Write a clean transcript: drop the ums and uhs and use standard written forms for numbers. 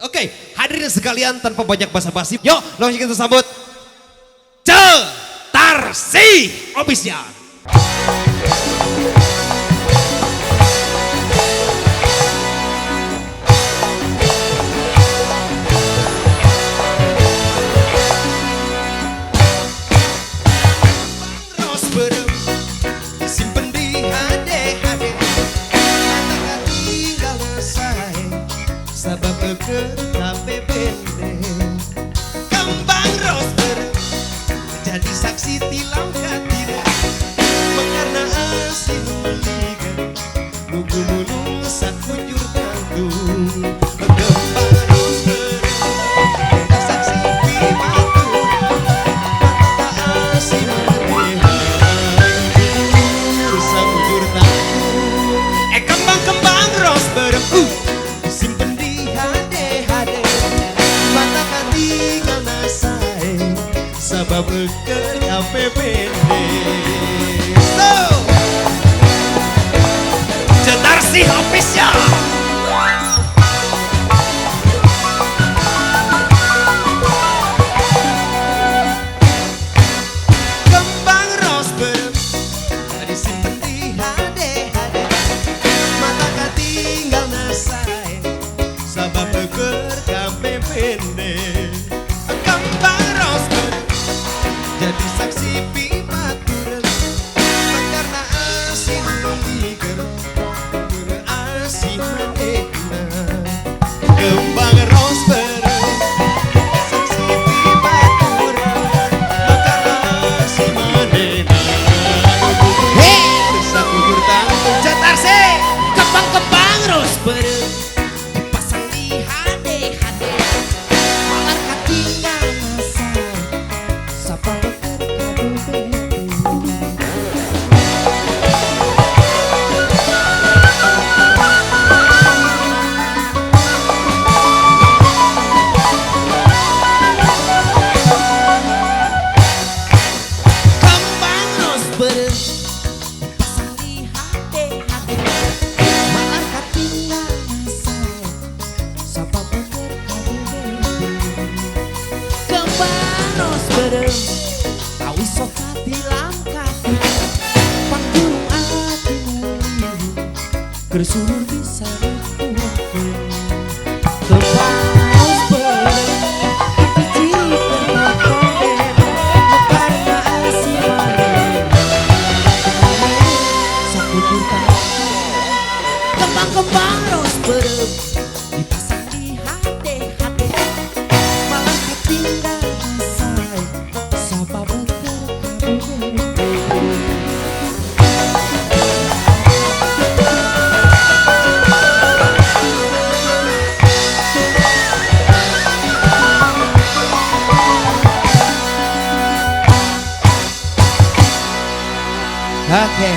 Oke, hadirin sekalian tanpa banyak basa-basi, yuk langsung kita sambut Cetarsi Official. Disimpan di HD, mata tinggal selesai, sabab tapi pendek. Kembang rosber jadi saksi tilam tidak mengarna asin meliga nunggu mulung sak kujur gantung. Kembang rosber jadi saksi pimatur mata asin meliga sak kujur gantung. Kembang rosber disimpan di HD, mata tinggal nasai, sabab beker KPPD. So, Cetarsi Official. kembang rosber disimpan di HD, mata tinggal nasai, sabab beker KPPD. Kembang rosber jadi saksi pimatur karena asin meliger asin manehna. Kembang rosber saksi pimatur karena asin manehna. Sakujur tangan Cetarsi. kembang rosber dipasang di HD, malar katinggal nasai, sapa beker KPPD. Kembang rosber dipasang di HD, malar katinggal nasai, sapa beker KPPD. Kembang rosber tau iso katilang kaki panggung ati meliru kersulur bisa dikuatin. Kembang rosber dipiciri perkokoden karena asin manehna. Sakujur tangan kembang rosber dipasang di HD, malah ketinggal nasai, sapa beker KPPD. Oke.